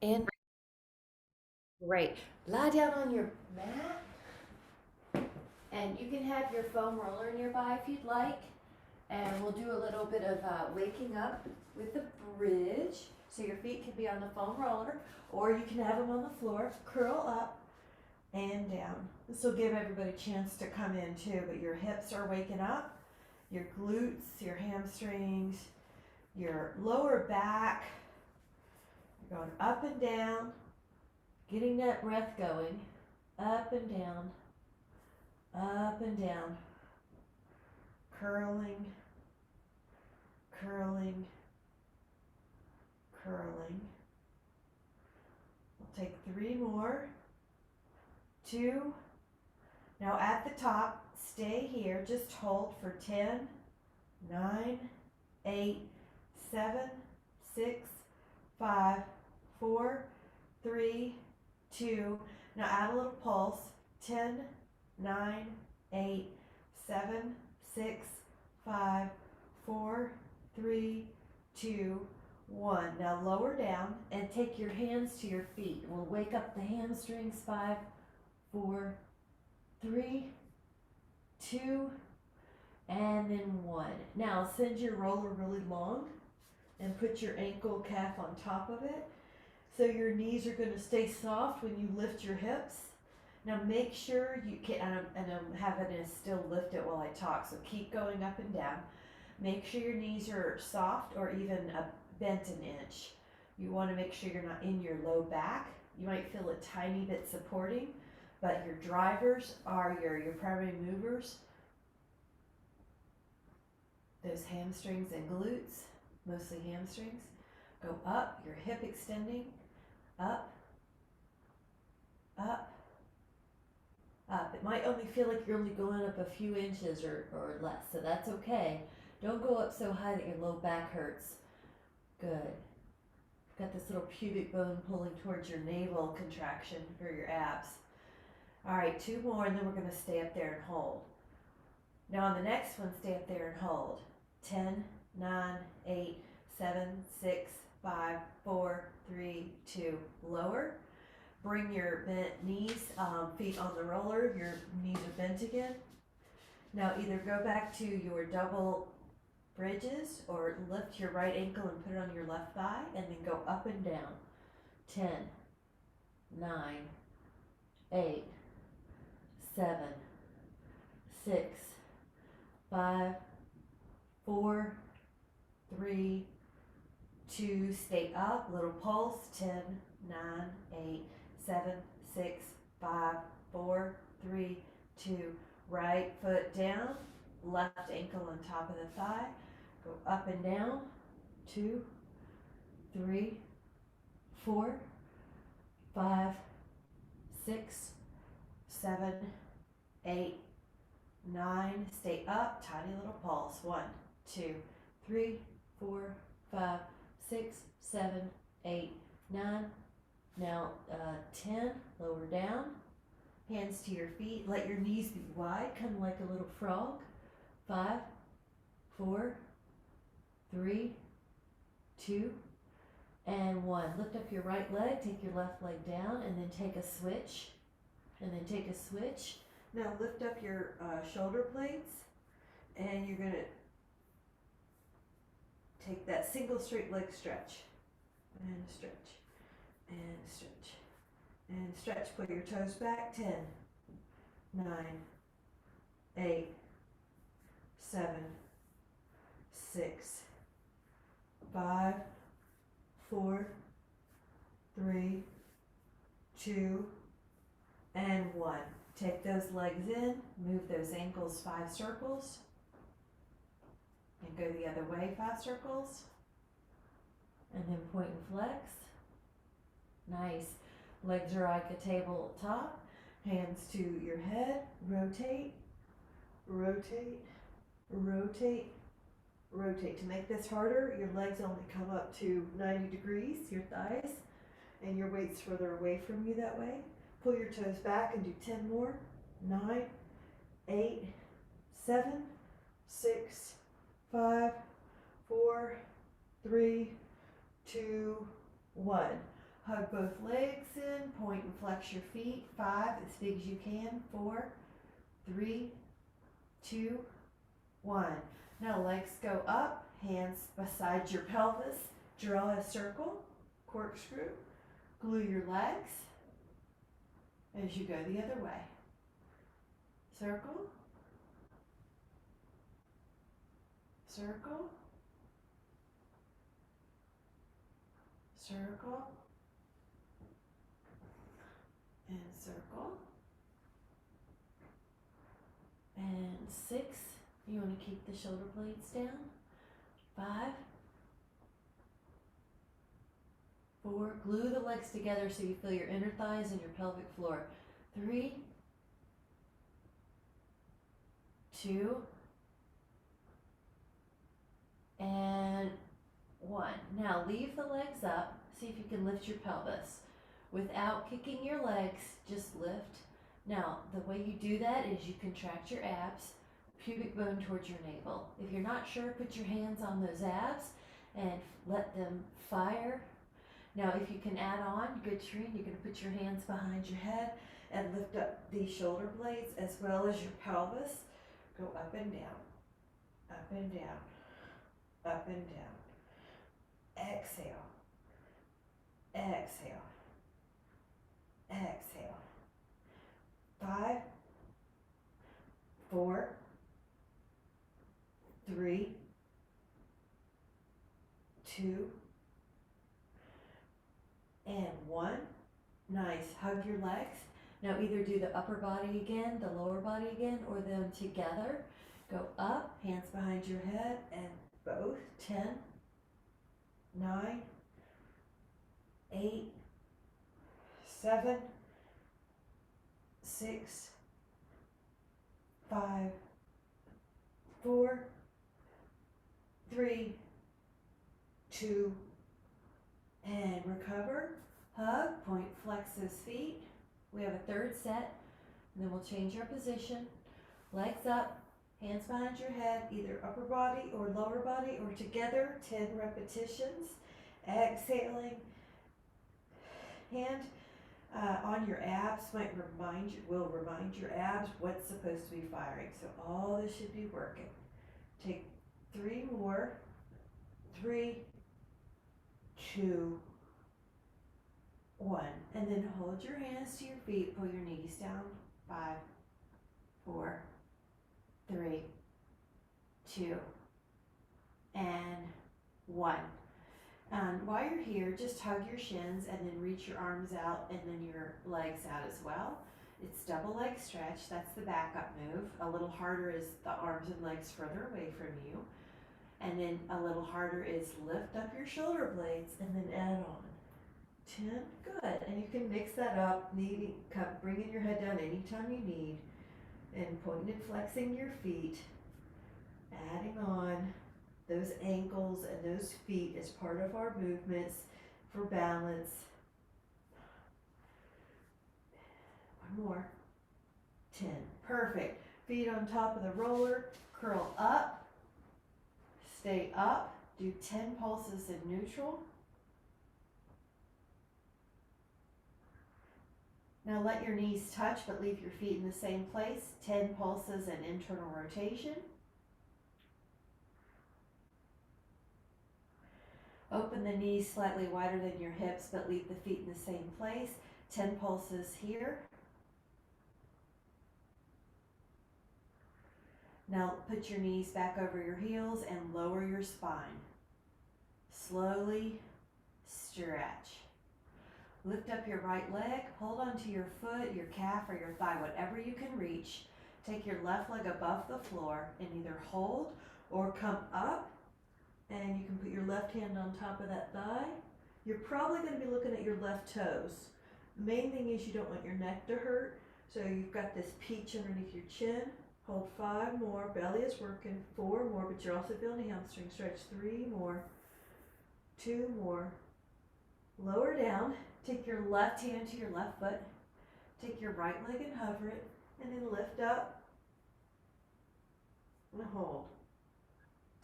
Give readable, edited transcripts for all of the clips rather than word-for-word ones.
And great. Lie down on your mat, and you can have your foam roller nearby if you'd like. And we'll do a little bit of waking up with the bridge. So your feet can be on the foam roller, or you can have them on the floor. Curl up and down. This will give everybody a chance to come in too, but your hips are waking up, your glutes, your hamstrings, your lower back. You're going up and down, getting that breath going, up and down, curling, curling, curling. We'll take 3 more. 2. Now at the top, stay here. Just hold for 10, 9, 8, 7, 6, 5, 4, 3, 2. Now add a little pulse. 10, 9, 8, 7, 6, 5, 4, 3, 2, 1. Now lower down and take your hands to your feet. We'll wake up the hamstrings. 5, 4, 3, 2, and then 1. Now send your roller really long and put your ankle calf on top of it. So your knees are going to stay soft when you lift your hips. Now make sure you can, and I'm having to still lift it while I talk, so keep going up and down. Make sure your knees are soft or even bent an inch. You want to make sure you're not in your low back. You might feel a tiny bit supporting, but your drivers are your primary movers. Those hamstrings and glutes, mostly hamstrings. Go up, your hip extending, up, up, up. It might only feel like you're only going up a few inches or less, so that's okay. Don't go up so high that your low back hurts. Good. Got this little pubic bone pulling towards your navel contraction for your abs. All right, 2 more, and then we're going to stay up there and hold. Now on the next one, stay up there and hold. 10, 9, 8, 7, 6, 5, 4, 3, 2. Lower. Bring your bent knees, feet on the roller. Your knees are bent again. Now either go back to your double bridges or lift your right ankle and put it on your left thigh, and then go up and down. 10, 9, 8, 7, 6, 5, 4, 3, 2. Stay up. Little pulse. 10, 9, 8, 7, 6, 5, 4, 3, 2. Right foot down. Left ankle on top of the thigh. Go up and down. 2, 3, 4, 5, 6, 7, 8, 9. Stay up. Tiny little pulse. 1, 2, 3, 4, 5, 6, 7, 8, 9. Now 10. Lower down. Hands to your feet. Let your knees be wide, kind of like a little frog. 5, 4, 3, 2, and 1. Lift up your right leg. Take your left leg down, and then take a switch. Now lift up your shoulder blades, and you're going to take that single straight leg stretch, and stretch, and stretch, and stretch. Pull your toes back. 10, 9, 8, 7, 6, 5, 4, 3, 2, and 1. Take those legs in, move those ankles 5 circles, and go the other way 5 circles, and then point and flex. Nice. Legs are like a table top, hands to your head, rotate, rotate, rotate, rotate. To make this harder, your legs only come up to 90 degrees, your thighs, and your weight's further away from you that way. Pull your toes back and do 10 more. 9, 8, 7, 6, 5, 4, 3, 2, 1. Hug both legs in, point and flex your feet. 5, as big as you can. 4, 3, 2, 1. Now legs go up, hands beside your pelvis. Draw a circle, corkscrew, glue your legs as you go the other way. Circle, circle, circle, and circle. And 6, you want to keep the shoulder blades down. 5, 4, glue the legs together so you feel your inner thighs and your pelvic floor. 3, 2, and 1. Now leave the legs up. See if you can lift your pelvis. Without kicking your legs, just lift. Now, the way you do that is you contract your abs, pubic bone towards your navel. If you're not sure, put your hands on those abs and let them fire. Now, if you can add on, good training, you're going to put your hands behind your head and lift up these shoulder blades as well as your pelvis. Go up and down, up and down, up and down. Exhale, exhale, exhale. 5, 4, 3, 2, and 1. Nice. Hug your legs. Now either do the upper body again, the lower body again, or them together. Go up, hands behind your head, and both. 10, 9, 8, 7, 6, 5, 4, 3, 2, and recover. Hug, point, flex those feet. We have a third set, and then we'll change our position. Legs up, hands behind your head, either upper body or lower body or together, 10 repetitions. Exhaling, hand on your abs will remind your abs what's supposed to be firing. So all this should be working. Take 3 more. 3, 2, 1. And then hold your hands to your feet. Pull your knees down. 5, 4, 3, 2, and 1. And while you're here, just hug your shins and then reach your arms out and then your legs out as well. It's double leg stretch. That's the backup move. A little harder is the arms and legs further away from you. And then a little harder is lift up your shoulder blades and then add on. 10, good. And you can mix that up, bringing your head down anytime you need, and pointing and flexing your feet, adding on those ankles and those feet as part of our movements for balance. 1 more. 10, perfect. Feet on top of the roller, curl up, stay up, do 10 pulses in neutral. Now let your knees touch, but leave your feet in the same place. 10 pulses in internal rotation. Open the knees slightly wider than your hips, but leave the feet in the same place. 10 pulses here. Now put your knees back over your heels and lower your spine. Slowly stretch. Lift up your right leg, hold onto your foot, your calf, or your thigh, whatever you can reach. Take your left leg above the floor and either hold or come up, and you can put your left hand on top of that thigh. You're probably going to be looking at your left toes. The main thing is you don't want your neck to hurt, so you've got this peach underneath your chin. Hold 5 more, belly is working. 4 more, but you're also feeling a hamstring stretch. 3 more, 2 more. Lower down. Take your left hand to your left foot. Take your right leg and hover it, and then lift up and hold.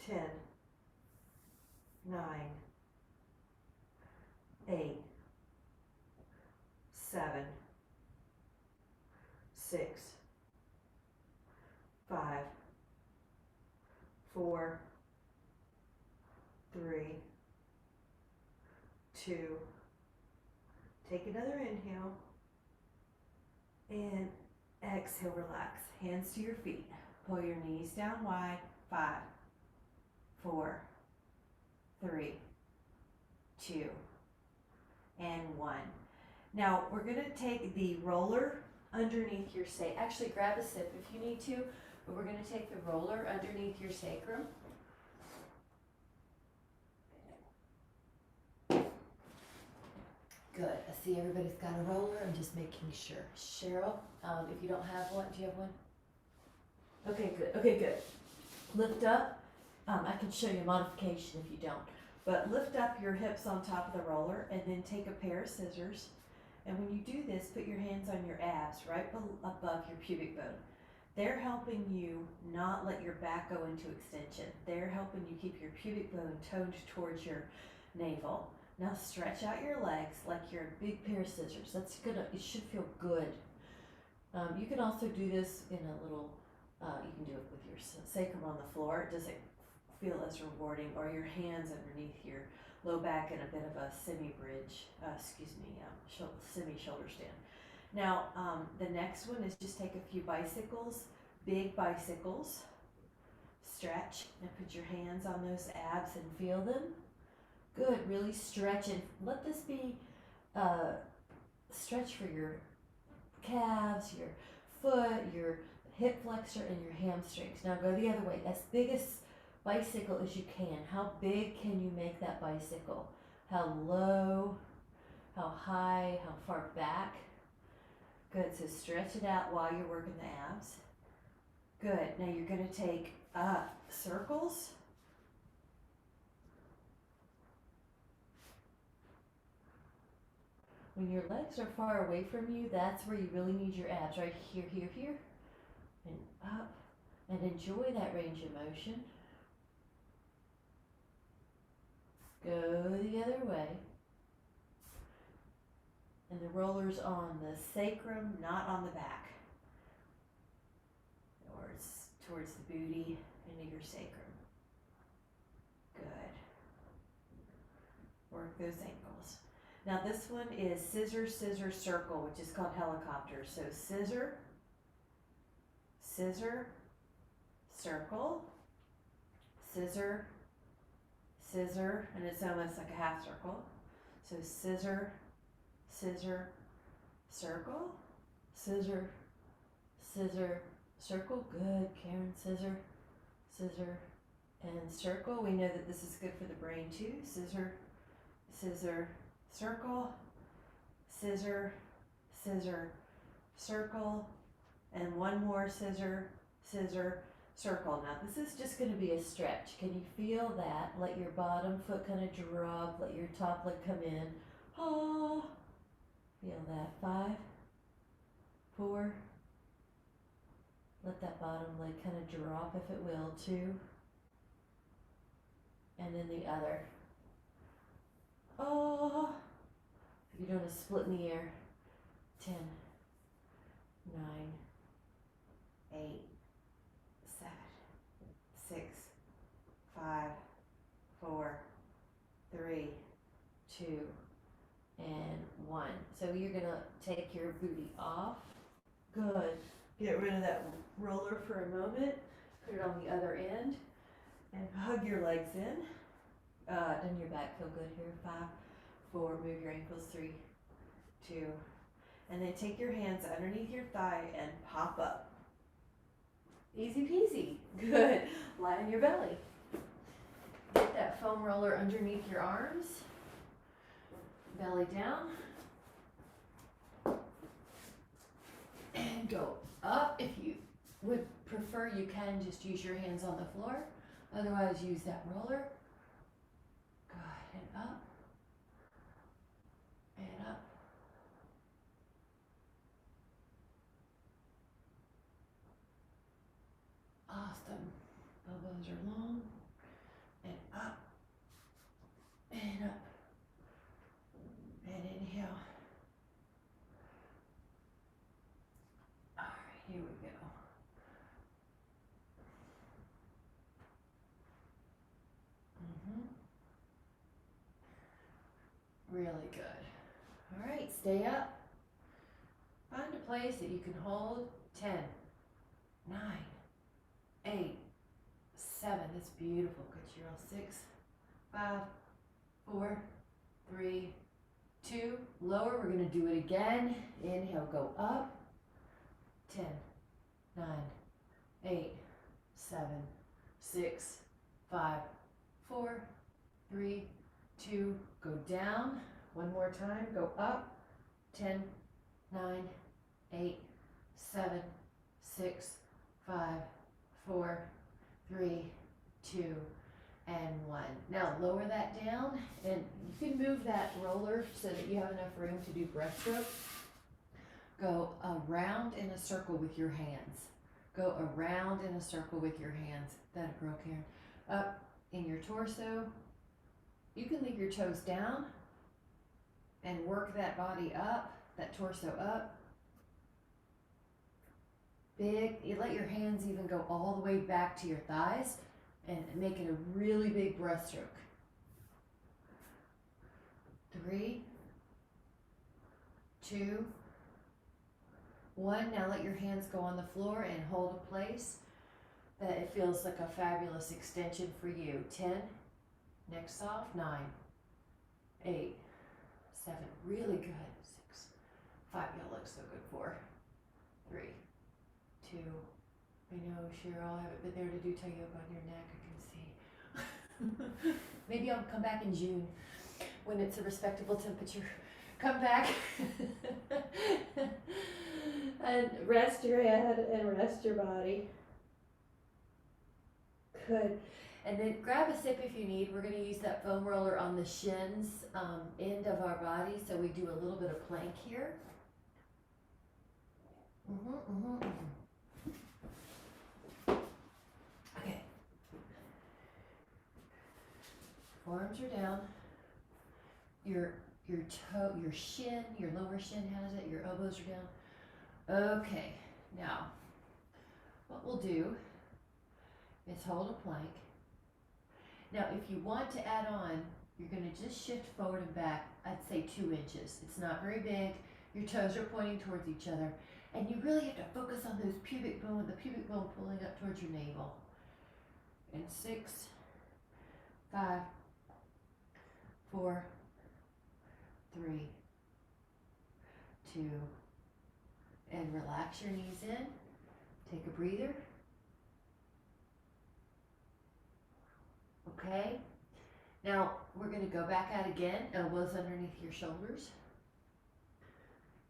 10, 9, 8, 6, 5, 4, 3, 2. Take another inhale. And exhale, relax. Hands to your feet. Pull your knees down wide. 5, 4, 3, 2, and 1. Now we're going to take the roller underneath your sacrum. Actually, grab a sip if you need to, but we're going to take the roller underneath your sacrum. Good. I see everybody's got a roller. I'm just making sure. Cheryl, if you don't have one, do you have one? Okay, good. Okay, good. Lift up. I can show you a modification if you don't. But lift up your hips on top of the roller and then take a pair of scissors. And when you do this, put your hands on your abs right above your pubic bone. They're helping you not let your back go into extension. They're helping you keep your pubic bone toned towards your navel. Now stretch out your legs like you're a big pair of scissors. It should feel good. You can also do this in a little, you can do it with your sacrum on the floor. It doesn't feel as rewarding, or your hands underneath your low back in a bit of a semi-bridge, semi-shoulder stand. Now, the next one is just take a few bicycles, big bicycles, stretch, and put your hands on those abs and feel them. Good, really stretch, and let this be stretch for your calves, your foot, your hip flexor, and your hamstrings. Now go the other way, as big a bicycle as you can. How big can you make that bicycle? How low, how high, how far back? Good, so stretch it out while you're working the abs. Good, now you're gonna take circles. When your legs are far away from you, that's where you really need your abs, right here, here, here, and up. And enjoy that range of motion. Go the other way. And the roller's on the sacrum, not on the back. Or it's towards the booty into your sacrum. Good. Work those ankles. Now this one is scissor, scissor, circle, which is called helicopter. So scissor, scissor, circle, scissor, scissor, and it's almost like a half circle. So scissor, scissor, circle, scissor, scissor, circle. Good, Karen. Scissor, scissor, and circle. We know that this is good for the brain too. Scissor, scissor, circle, scissor, scissor, circle, and one more scissor, scissor, circle. Now this is just going to be a stretch. Can you feel that? Let your bottom foot kind of drop, let your top leg come in. Ah, feel that. 5, 4, let that bottom leg kind of drop if it will. 2, and then the other. Oh, you're doing a split in the air. 10, 9, 8, 7, 6, 5, 4, 3, 2, and 1. So you're gonna take your booty off. Good. Get rid of that roller for a moment. Put it on the other end and hug your legs in. Doesn't your back feel good here? 5, 4, move your ankles. 3, 2, and then take your hands underneath your thigh and pop up. Easy peasy. Good. Lie on your belly. Get that foam roller underneath your arms. Belly down. And go up. If you would prefer, you can just use your hands on the floor. Otherwise, use that roller. Good. And up. And up. Awesome. Elbows are long. And up. And up. And inhale. All right. All right, stay up. Find a place that you can hold. 10, 9, 8, 7. That's beautiful. Good, you're all 6, 5, 4, 3, 2. Lower. We're going to do it again. Inhale, go up. 10, 9, 8, 7, 6, 5, 4, 3, 2. Go down. One more time. Go up. 10, 9, 8, 7, 6, 5, 4, 3, 2, and 1. Now lower that down, and you can move that roller so that you have enough room to do breaststroke. Go around in a circle with your hands. Go around in a circle with your hands. That broke here. Up in your torso. You can leave your toes down and work that body up, that torso up. Big. You let your hands even go all the way back to your thighs and make it a really big breaststroke. 3, 2, 1. Now let your hands go on the floor and hold a place that it feels like a fabulous extension for you. 10. Next off. 9, 8, 7. Really good. 6, 5. You'll look so good. 4, 3, 2. I know, Cheryl, I haven't been there to do toe yoga on your neck, I can see. Maybe I'll come back in June when it's a respectable temperature. Come back. And rest your head and rest your body. Good. And then grab a sip if you need. We're going to use that foam roller on the shins end of our body, so we do a little bit of plank here. Okay. Forearms are down. Your toe, your shin, your lower shin has it. Your elbows are down. Okay. Now, what we'll do is hold a plank. Now, if you want to add on, you're going to just shift forward and back. I'd say 2 inches. It's not very big. Your toes are pointing towards each other. And you really have to focus on those pubic bone, the pubic bone pulling up towards your navel. And 6, 5, 4, 3, 2, and relax your knees in. Take a breather. Okay. Now we're going to go back out again, elbows underneath your shoulders.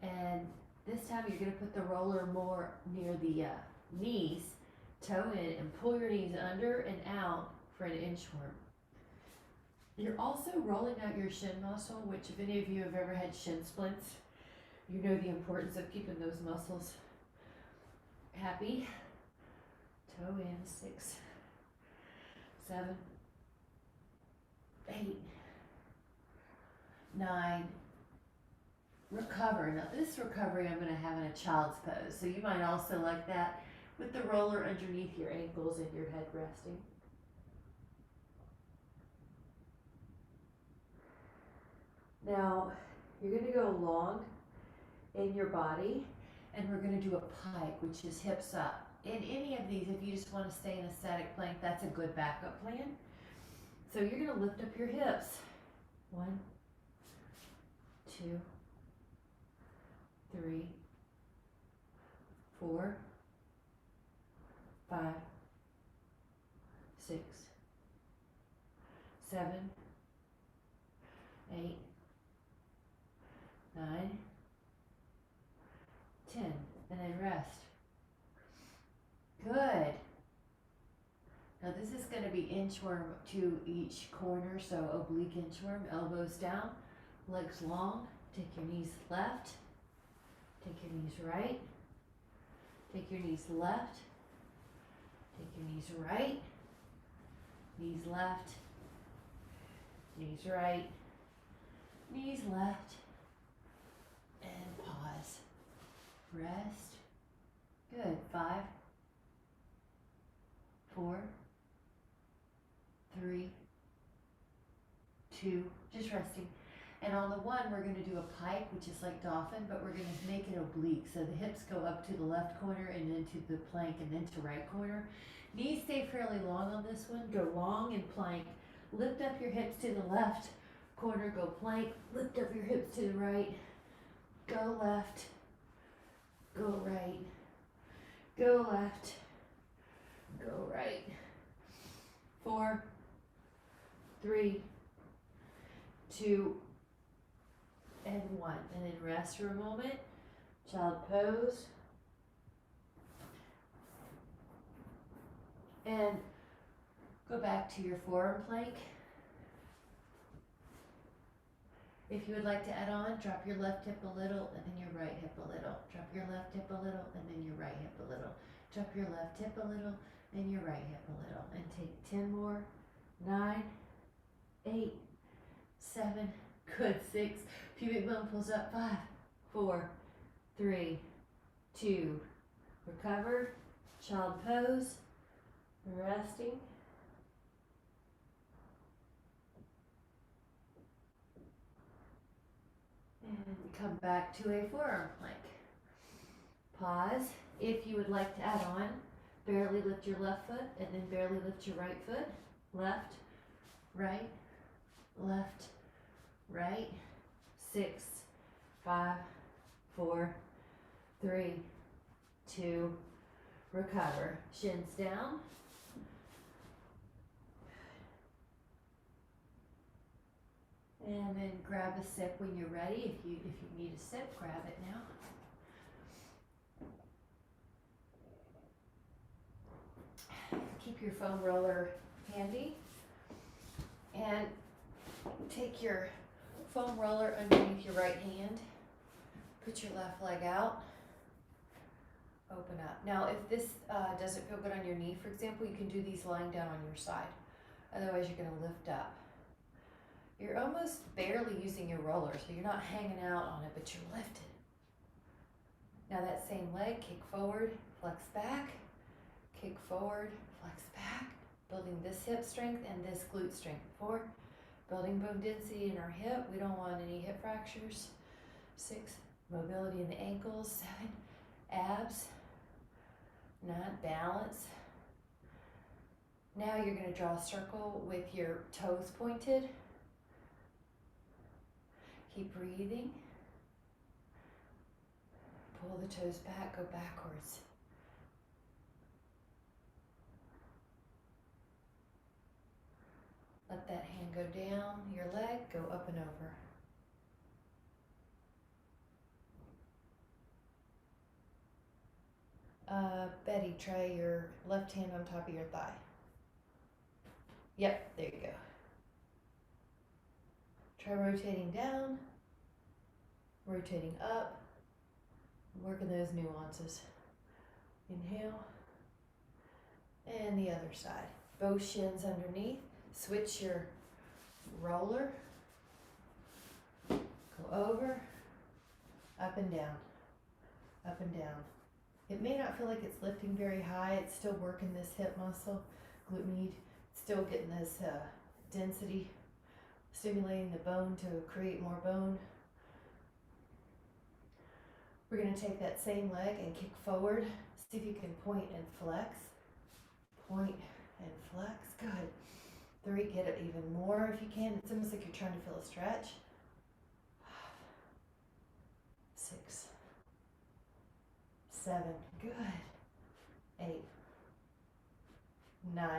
And this time you're going to put the roller more near the knees, toe in, and pull your knees under and out for an inchworm. You're also rolling out your shin muscle, which if any of you have ever had shin splints, you know the importance of keeping those muscles happy. Toe in. 6, 7, 8, 9. Recover. Now this recovery I'm going to have in a child's pose. So you might also like that with the roller underneath your ankles and your head resting. Now you're going to go long in your body, and we're going to do a pike, which is hips up. In any of these, if you just want to stay in a static plank, that's a good backup plan. So you're going to lift up your hips. 1, 2, 3, 4, 5, 6, 7, 8, 9, 10, and then rest. Good. Now this is going to be inchworm to each corner, so oblique inchworm, elbows down, legs long. Take your knees left, take your knees right, take your knees left, take your knees right, knees left, knees right, knees left, and pause. Rest. Good. 5, 4, 3, 2, just resting. And on the one, we're gonna do a pike, which is like dolphin, but we're gonna make it oblique. So the hips go up to the left corner and then to the plank and then to right corner. Knees stay fairly long on this one. Go long and plank. Lift up your hips to the left corner, go plank. Lift up your hips to the right. Go left. Go right. Go left. Go right. 4, 3, 2, and 1. And then rest for a moment. Child pose. And go back to your forearm plank. If you would like to add on, drop your left hip a little and then your right hip a little. Drop your left hip a little and then your right hip a little. Drop your left hip a little and your right hip a little. And take 10 more. 9, 8, 7, good, 6. Pubic bone pulls up. 5, 4, 3, 2. Recover. Child pose. Resting. And come back to a forearm plank. Pause. If you would like to add on, barely lift your left foot and then barely lift your right foot. Left, right, left, right. 6, 5, 4, 3, 2. Recover. Shins down. And then grab a sip when you're ready. If you need a sip, grab it now. Keep your foam roller handy. And take your foam roller underneath your right hand. Put your left leg out. Open up. Now, if this doesn't feel good on your knee, for example, you can do these lying down on your side. Otherwise, you're going to lift up. You're almost barely using your roller, so you're not hanging out on it, but you're lifted. Now that same leg, kick forward, flex back, kick forward, flex back, building this hip strength and this glute strength. 4, building bone density in our hip. We don't want any hip fractures. 6, mobility in the ankles. 7, abs. 9, balance. Now you're going to draw a circle with your toes pointed. Keep breathing. Pull the toes back, go backwards. Let that hand go down, your leg, go up and over. Betty, try your left hand on top of your thigh. Yep, there you go. Try rotating down, rotating up, working those nuances. Inhale, and the other side. Both shins underneath. Switch your roller. Go over, up and down, up and down. It may not feel like it's lifting very high. It's still working this hip muscle, glute med. Still getting this density, stimulating the bone to create more bone. We're going to take that same leg and kick forward. See if you can point and flex. Point and flex. Good. 3, get it even more if you can. It's almost like you're trying to feel a stretch. 5, 6, 7, good. 8, 9,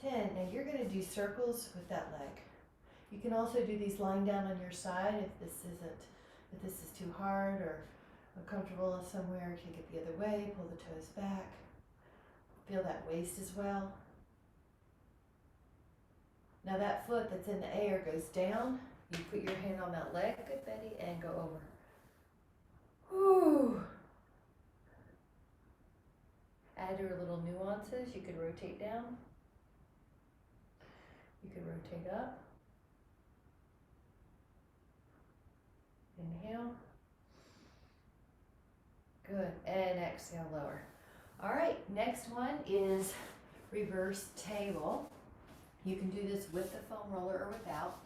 10. Now you're going to do circles with that leg. You can also do these lying down on your side if this is too hard or uncomfortable somewhere. Take it the other way, pull the toes back. Feel that waist as well. Now that foot that's in the air goes down. You put your hand on that leg, good Betty, and go over. Whew. Add your little nuances. You could rotate down. You could rotate up. Inhale. Good. And exhale, lower. All right, next one is reverse table. You can do this with the foam roller or without.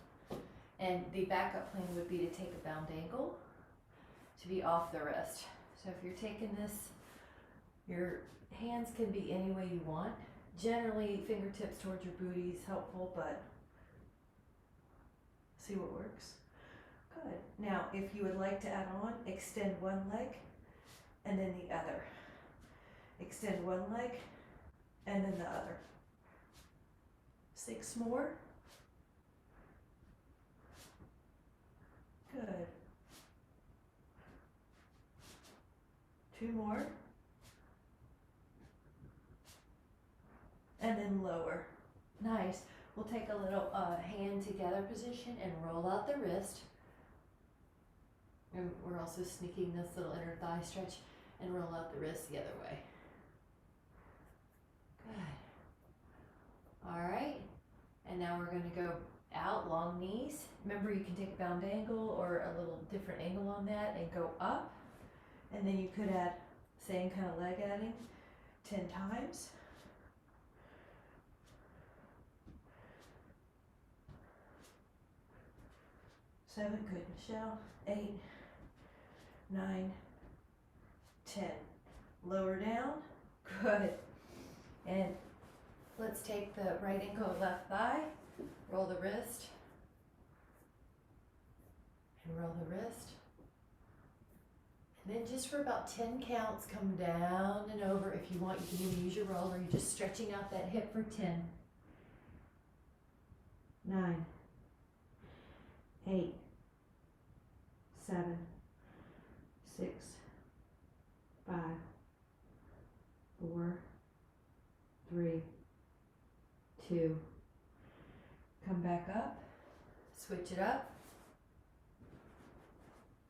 And the backup plan would be to take a bound angle to be off the wrist. So if you're taking this, your hands can be any way you want. Generally, fingertips towards your booty is helpful, but see what works. Good. Now, if you would like to add on, extend one leg and then the other. Extend one leg and then the other. 6 more. Good. 2 more. And then lower. Nice. We'll take a little hand together position and roll out the wrist. And we're also sneaking this little inner thigh stretch and roll out the wrist the other way. Good. All right. And now we're going to go out, long knees. Remember, you can take a bound angle or a little different angle on that and go up. And then you could add, same kind of leg adding, 10 times. Seven, good, Michelle. 8, 9, 10. Lower down, good. And let's take the right ankle, left thigh, roll the wrist, and roll the wrist. And then just for about 10 counts, come down and over. If you want, you can even use your roller. You're just stretching out that hip for 10. 9, 8, 7, 6, 5, 4, 3, 2. Come back up, switch it up,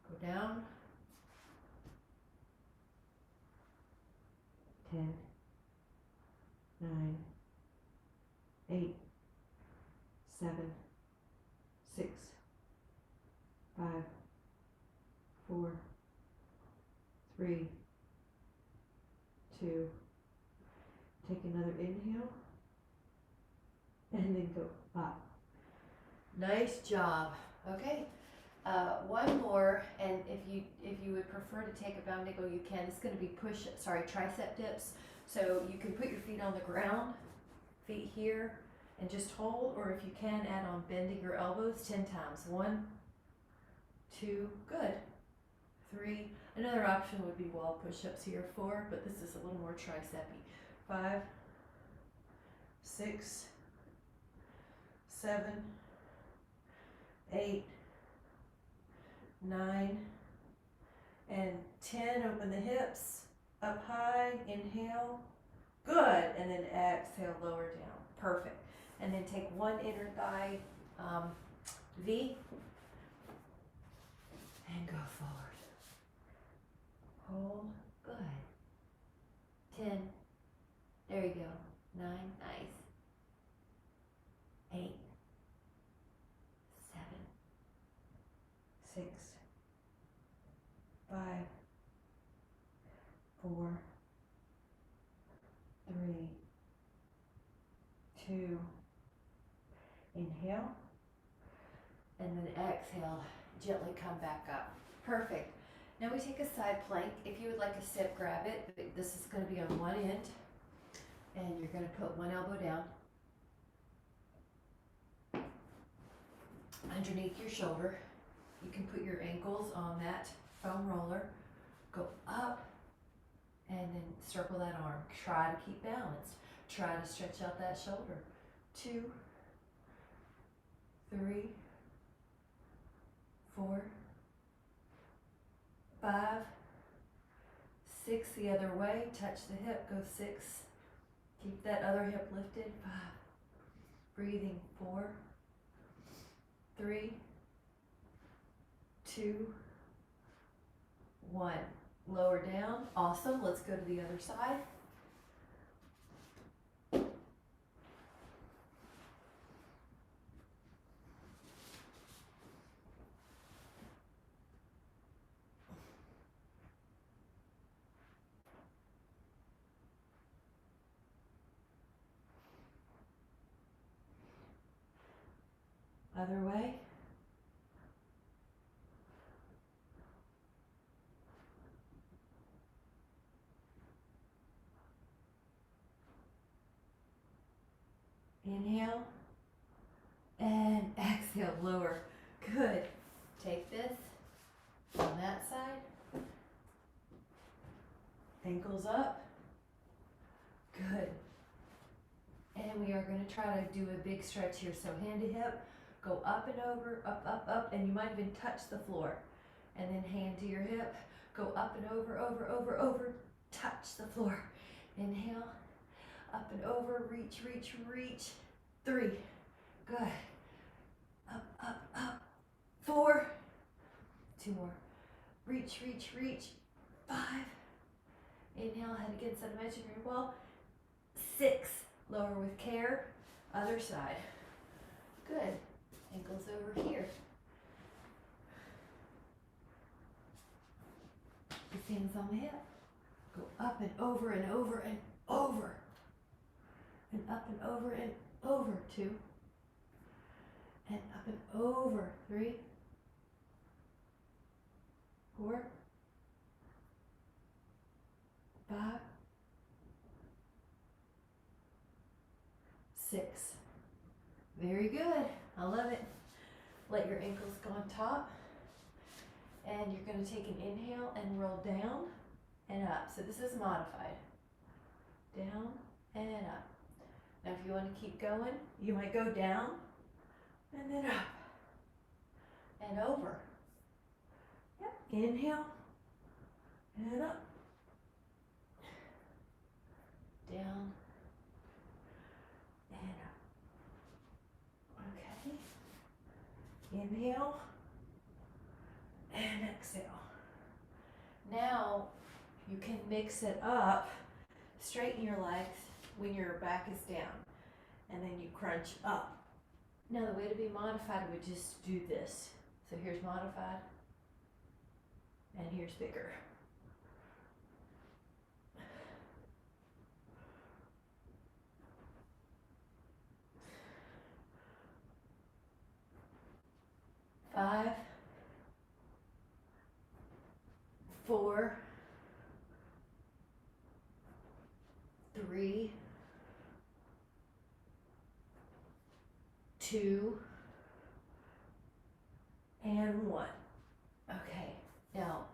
go down, 10, 9, 8, 7, 6, 5, 4, 3, 2. Take another inhale and then go up. Nice job. Okay, one more, and if you would prefer to take a bound angle, you can. It's going to be tricep dips. So you can put your feet on the ground, feet here, and just hold, or if you can, add on bending your elbows 10 times. 1, 2, good. 3. Another option would be wall push-ups here. 4, but this is a little more tricep-y. 5, 6, 7, 8, 9, and 10. Open the hips, up high, inhale, good, and then exhale, lower down, perfect. And then take one inner thigh V, and go forward. Hold, good. 10, there you go, 9, nice. 8, 7, 6, 5, 4, 3, 2, inhale, and then exhale, gently come back up. Perfect. Now we take a side plank. If you would like to sit, grab it. This is going to be on one end, and you're going to put one elbow down underneath your shoulder. You can put your ankles on that foam roller, go up, and then circle that arm. Try to keep balanced. Try to stretch out that shoulder. 2, 3, 4, 5, 6, the other way, touch the hip, go 6, keep that other hip lifted, 5, breathing, 4, 3, 2, 1, lower down, awesome, let's go to the other side. Other way. Inhale. And exhale, lower. Good. Take this on that side. Ankles up. Good. And we are going to try to do a big stretch here. So hand to hip, go up and over, up, up, up, and you might even touch the floor. And then hand to your hip, go up and over, over, over, over, touch the floor. Inhale, up and over, reach, reach, reach. 3. Good. Up, up, up. 4. 2 more. Reach, reach, reach. 5. Inhale, head against that imaginary wall. 6. Lower with care. Other side. Good. Ankles over here. Just hands on the hip. Go up and over and over and over. And up and over and over. 2. And up and over. 3. 4. 5. 6. Very good. I love it. Let your ankles go on top. And you're going to take an inhale and roll down and up. So this is modified. Down and up. Now if you want to keep going, you might go down and then up and over. Yep. Inhale and up. Down and up. Okay. Inhale and exhale. Now you can mix it up. Straighten your legs when your back is down. And then you crunch up. Now the way to be modified would just do this. So here's modified. And here's bigger. Five, 4, 3, 2, and 1. Okay, now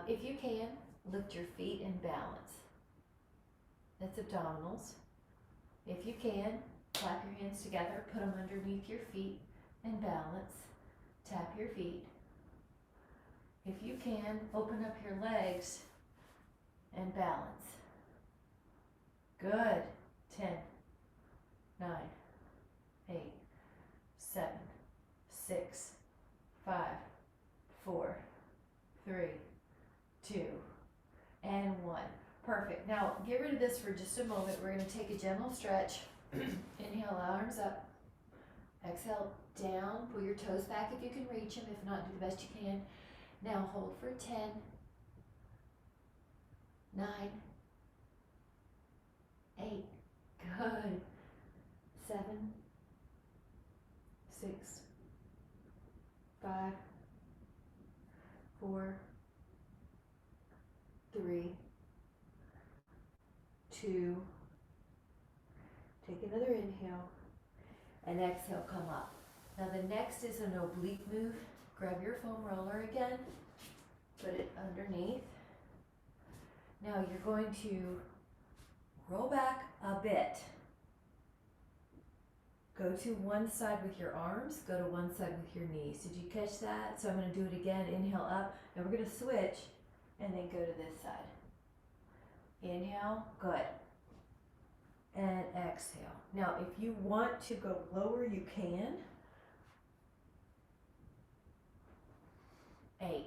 if you can, lift your feet and balance. That's abdominals. If you can, clap your hands together, put them underneath your feet and balance. Tap your feet. If you can, open up your legs and balance. Good. 10, 9, 8, 7, 6, 5, 4, 3, 2, and 1. Perfect. Now get rid of this for just a moment. We're going to take a gentle stretch. Inhale, arms up. Exhale, down. Pull your toes back if you can reach them. If not, do the best you can. Now hold for 10, 9, 8, good, 7, 6, 5, 4, 3, 2, take another inhale, and exhale, come up. Now the next is an oblique move. Grab your foam roller again, put it underneath. Now you're going to roll back a bit. Go to one side with your arms, go to one side with your knees. Did you catch that? So I'm going to do it again. Inhale up, and we're going to switch, and then go to this side. Inhale, good. And exhale. Now if you want to go lower, you can. 8,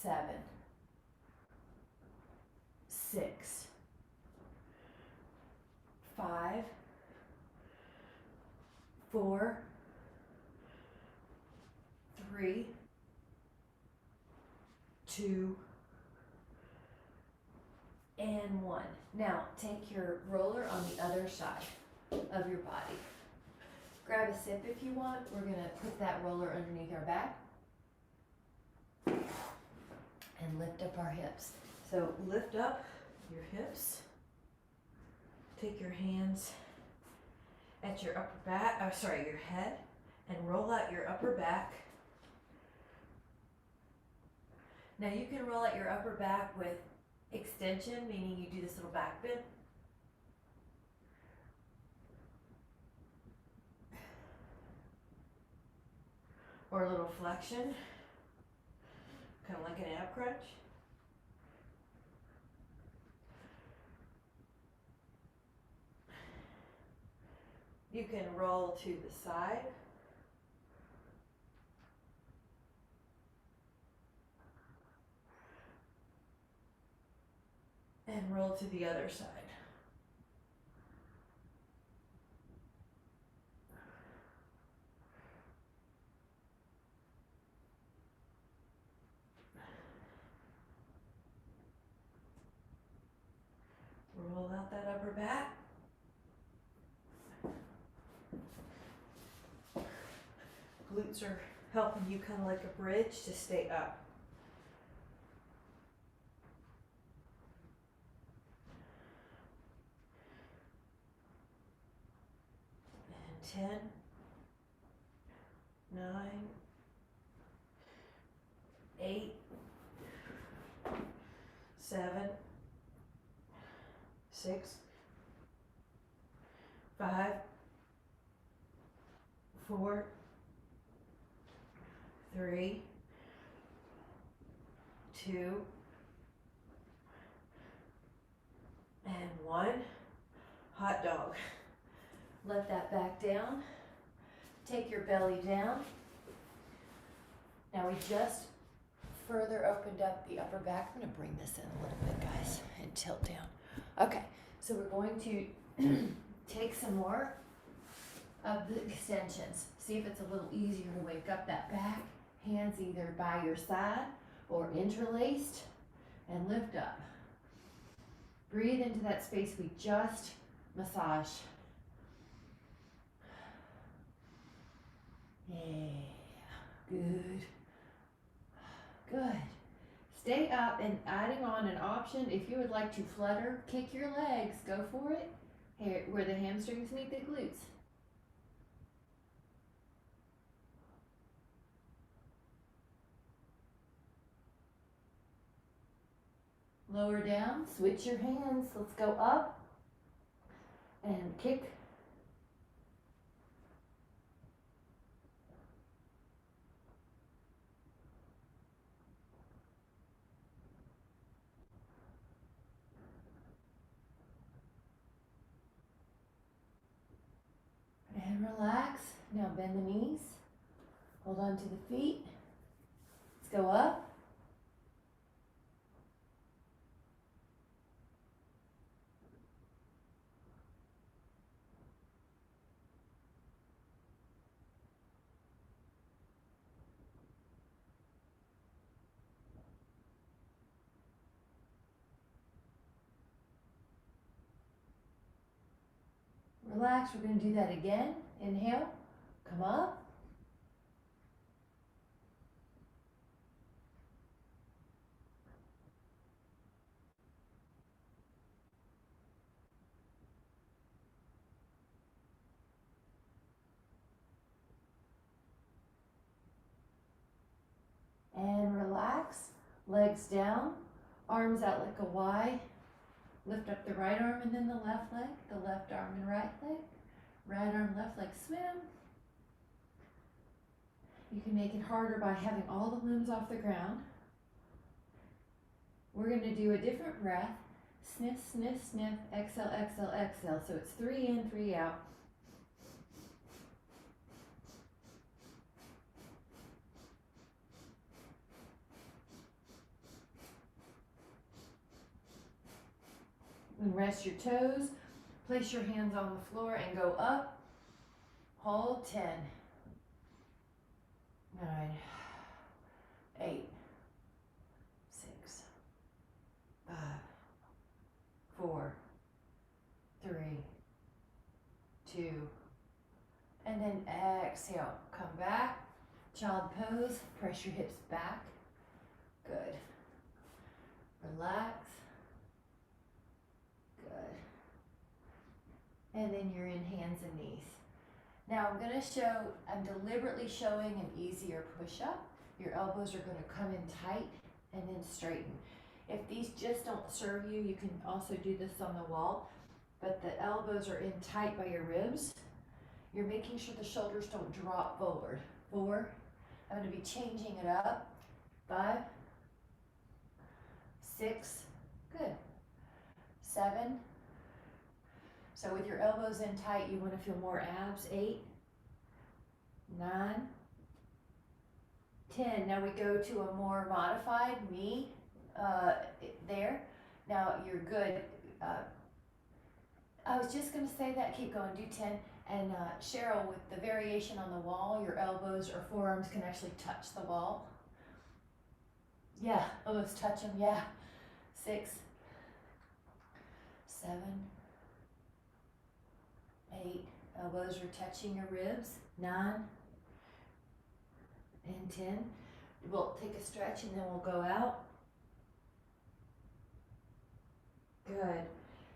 7, 6, 5, 4, 3, 2, and 1. Now take your roller on the other side of your body. Grab a sip if you want. We're going to put that roller underneath our back and lift up our hips. So lift up your hips, Take your hands at your upper back, your head, and roll out your upper back. Now you can roll out your upper back with extension, meaning you do this little back bend. Or a little flexion, kind of like an ab crunch. You can roll to the side. And roll to the other side. Roll out that upper back. Glutes are helping you kind of like a bridge to stay up. And 10, 9, 8, 7, 6, 5, 4, 3, 2, and 1. Hot dog. Let that back down. Take your belly down. Now we just further opened up the upper back. I'm going to bring this in a little bit, guys, and tilt down. Okay, so we're going to take some more of the extensions. See if it's a little easier to wake up that back. Hands either by your side or interlaced, and lift up. Breathe into that space we just massaged. Yeah, good. Good. Stay up, and adding on an option, if you would like to flutter, kick your legs, go for it. Here, where the hamstrings meet the glutes. Lower down, switch your hands. Let's go up and kick. And relax. Now bend the knees. Hold on to the feet. Let's go up. Relax, we're going to do that again. Inhale, come up. And relax, legs down, arms out like a Y. Lift up the right arm and then the left leg, the left arm and right leg, right arm, left leg, swim. You can make it harder by having all the limbs off the ground. We're going to do a different breath. Sniff, sniff, sniff, exhale, exhale, exhale. So it's 3 in, 3 out. And rest your toes, place your hands on the floor and go up. Hold 10, 9, 8, 6, 5, 4, 3, 2, and then exhale. Come back, child pose, press your hips back. Good. Relax. Good. and then you're in hands and knees. Now I'm deliberately showing an easier push-up. Your elbows are gonna come in tight and then straighten. If these just don't serve you, you can also do this on the wall, but the elbows are in tight by your ribs. You're making sure the shoulders don't drop forward. 4, I'm gonna be changing it up. 5, 6, good. 7, so with your elbows in tight, you wanna feel more abs. 8, 9, 10. Now we go to a more modified knee there. Now you're good. I was just gonna say that, keep going, do 10. And Cheryl, with the variation on the wall, your elbows or forearms can actually touch the wall. Yeah, almost touch them, yeah. 6, 7, 8, elbows are touching your ribs. 9, and 10. We'll take a stretch and then we'll go out. Good.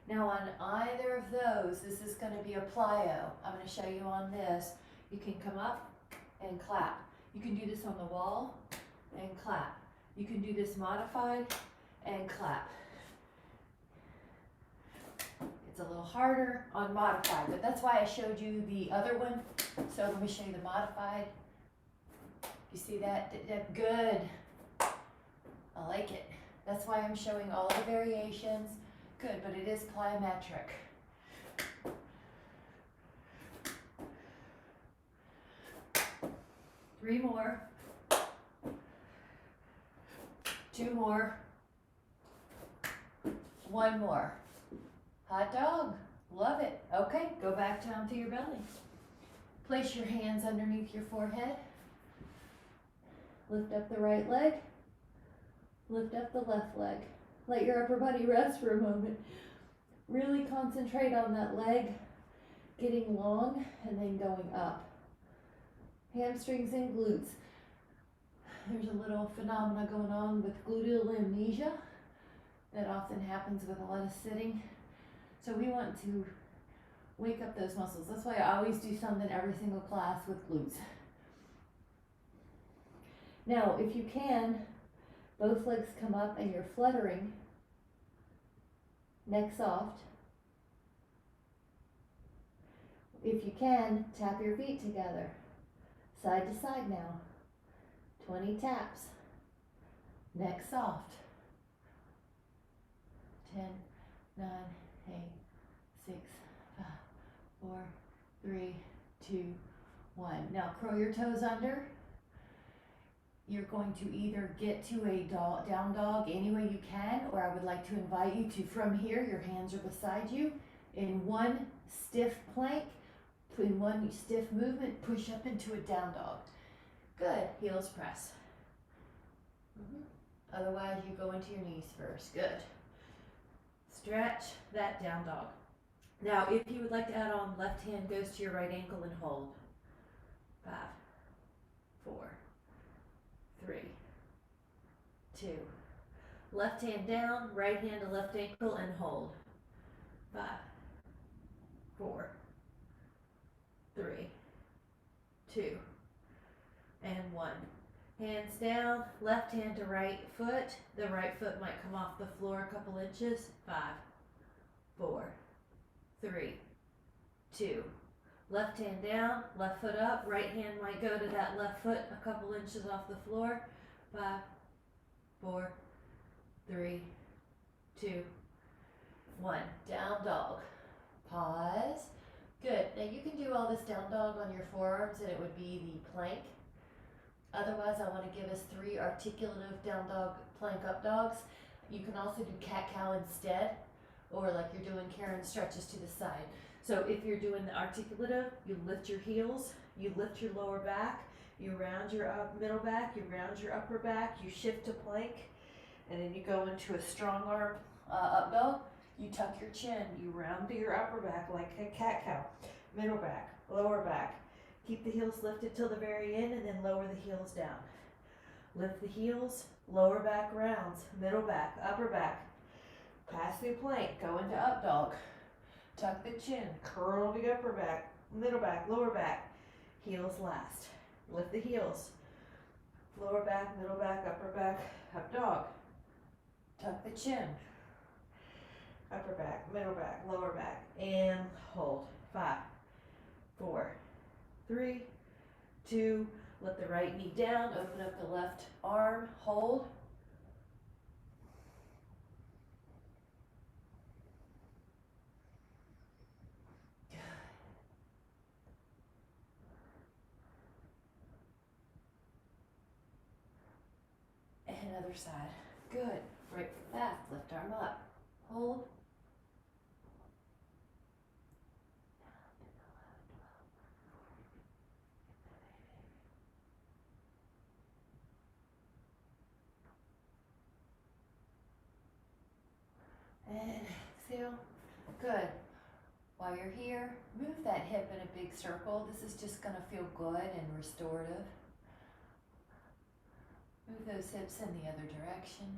Now on either of those, this is going to be a plyo. I'm going to show you on this. You can come up and clap. You can do this on the wall and clap. You can do this modified and clap. It's a little harder on modified, but that's why I showed you the other one. So let me show you the modified. You see that? Good. I like it. That's why I'm showing all the variations. Good, but it is plyometric. Three more. 2 more. 1 more. Hot dog. Love it. Okay, go back down to your belly. Place your hands underneath your forehead. Lift up the right leg. Lift up the left leg. Let your upper body rest for a moment. Really concentrate on that leg getting long and then going up. Hamstrings and glutes. There's a little phenomena going on with gluteal amnesia that often happens with a lot of sitting. So we want to wake up those muscles. That's why I always do something every single class with glutes. Now, if you can, both legs come up and you're fluttering, neck soft. If you can, tap your feet together, side to side now. 20 taps, neck soft. 10, 9, 8, 6, 5, 4, 3, 2, 1. Now curl your toes under. You're going to either get to a down dog any way you can, or I would like to invite you to, from here, your hands are beside you, in one stiff plank, in one stiff movement, push up into a down dog. Good, heels press. Otherwise, you go into your knees first. Good. Stretch that down dog. Now, if you would like to add on, left hand goes to your right ankle and hold. 5, 4, 3, 2. Left hand down, right hand to left ankle and hold. 5, 4, 3, 2, and 1. Hands down, left hand to right foot. The right foot might come off the floor a couple inches. 5, 4, 3, 2. Left hand down, left foot up, right hand might go to that left foot a couple inches off the floor. 5, 4, 3, 2, 1. Down dog. Pause. Good. Now you can do all this down dog on your forearms and it would be the plank. Otherwise, I want to give us 3 articulative down dog plank up dogs. You can also do cat-cow instead, or like you're doing Karen stretches to the side. So if you're doing the articulative, you lift your heels, you lift your lower back, you round your middle back, you round your upper back, you shift to plank, and then you go into a strong arm up dog. You tuck your chin, you round to your upper back like a cat-cow, middle back, lower back. Keep the heels lifted till the very end and then lower the heels down. Lift the heels, lower back rounds, middle back, upper back. Pass through plank, go into up dog. Tuck the chin. Curl the upper back, middle back, lower back. Heels last. Lift the heels. Lower back, middle back, upper back, up dog. Tuck the chin. Upper back, middle back, lower back, and hold. 5, 4, 3, 2, let the right knee down, open up the left arm, hold. And other side. Good. Right foot back, left arm up. Hold. And exhale. Good. While you're here, move that hip in a big circle. This is just going to feel good and restorative. Move those hips in the other direction.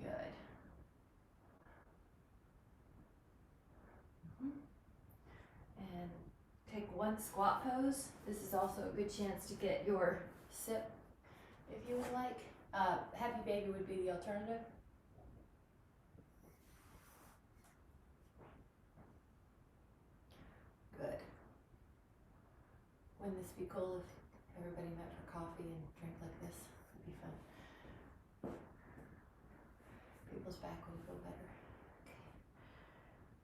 Good. And take one squat pose. This is also a good chance to get your sip, if you would like. Happy baby would be the alternative. Good. Wouldn't this be cool if everybody met for coffee and drank like this? It'd be fun. People's back will feel better. Okay.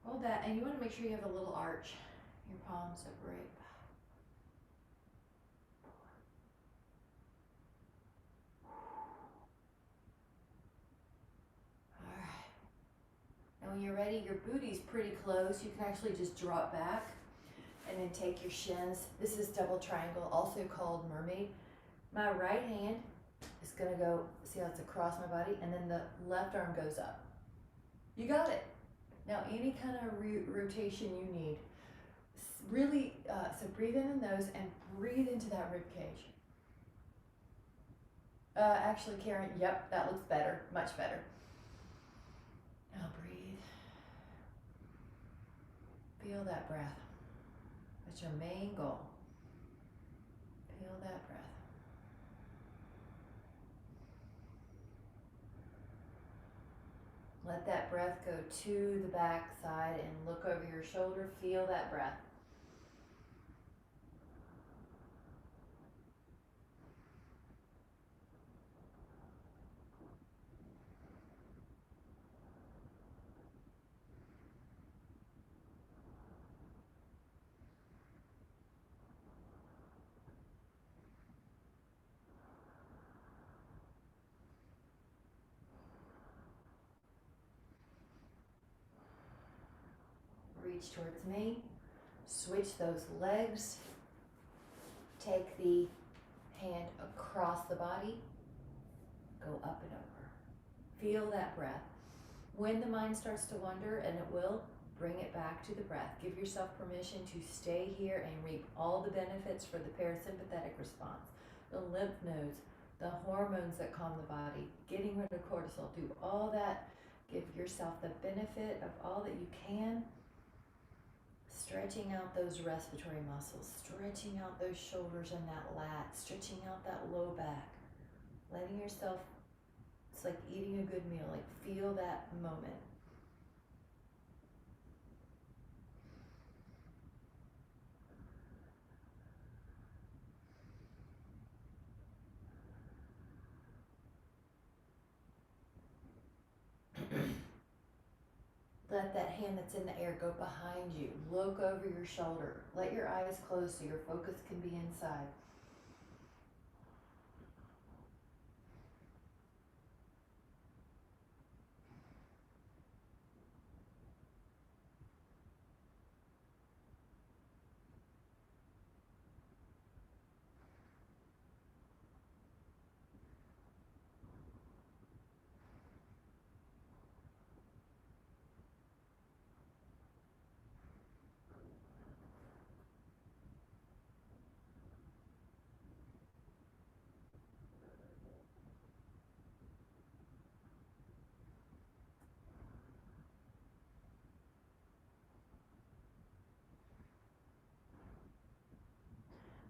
Hold that, and you want to make sure you have a little arch. Your palms separate. Alright. And when you're ready, your booty's pretty close. You can actually just drop back and then take your shins. This is double triangle, also called Mermaid. My right hand is gonna go, see how it's across my body, and then the left arm goes up. You got it. Now any kind of rotation you need. Really, so breathe in the nose and breathe into that rib cage. Actually, Karen, yep, that looks better, much better. Now breathe. Feel that breath. That's your main goal. Feel that breath. Let that breath go to the back side and look over your shoulder. Feel that breath. Reach towards me, switch those legs, take the hand across the body, go up and over. Feel that breath. When the mind starts to wander, and it will, bring it back to the breath. Give yourself permission to stay here and reap all the benefits for the parasympathetic response, the lymph nodes, the hormones that calm the body, getting rid of cortisol. Do all that. Give yourself the benefit of all that you can. Stretching out those respiratory muscles, stretching out those shoulders and that lat, stretching out that low back, letting yourself, it's like eating a good meal, like feel that moment. Let that hand that's in the air go behind you. Look over your shoulder. Let your eyes close so your focus can be inside.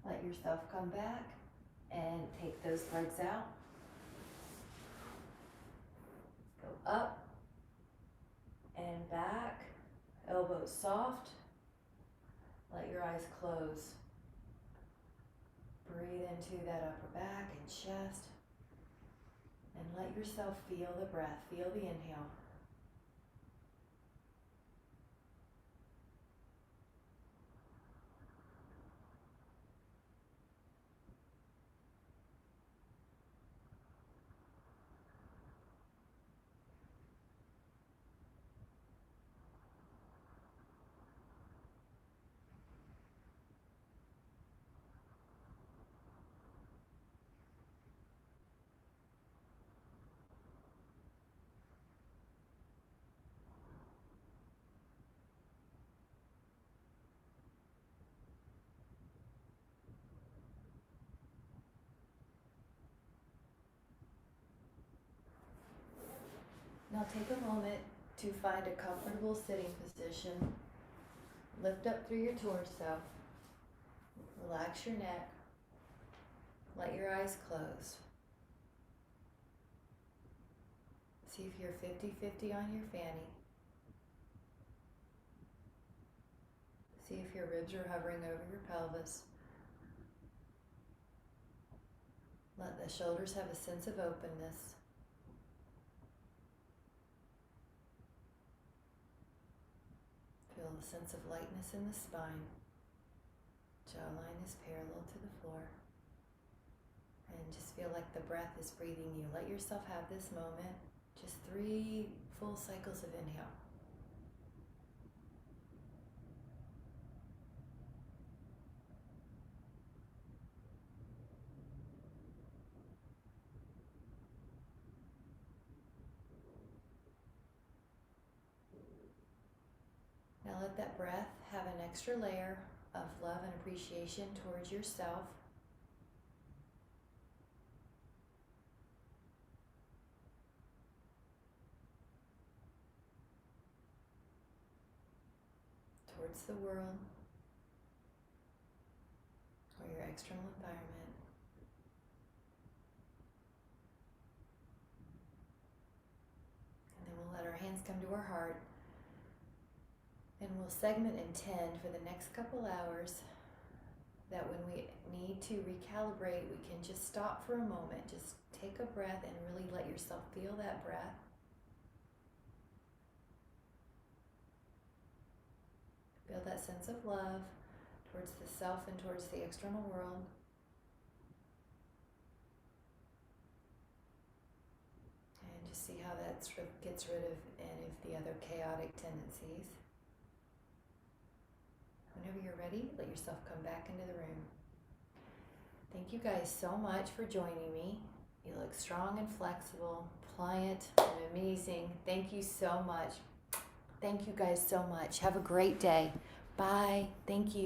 Let yourself come back and take those legs out. Go up and back, elbows soft. Let your eyes close. Breathe into that upper back and chest. And let yourself feel the breath, feel the inhale. Now take a moment to find a comfortable sitting position. Lift up through your torso. Relax your neck. Let your eyes close. See if you're 50-50 on your fanny. See if your ribs are hovering over your pelvis. Let the shoulders have a sense of openness. Feel a sense of lightness in the spine. Jawline is parallel to the floor. And just feel like the breath is breathing you. Let yourself have this moment. Just 3 full cycles of inhale. Now let that breath have an extra layer of love and appreciation towards yourself. Towards the world or your external environment. And then we'll let our hands come to our heart. And we'll segment and tend for the next couple hours that when we need to recalibrate, we can just stop for a moment, just take a breath and really let yourself feel that breath. Feel that sense of love towards the self and towards the external world. And just see how that gets rid of any of the other chaotic tendencies. Whenever you're ready, let yourself come back into the room. Thank you guys so much for joining me. You look strong and flexible, pliant, and amazing. Thank you so much. Thank you guys so much. Have a great day. Bye. Thank you.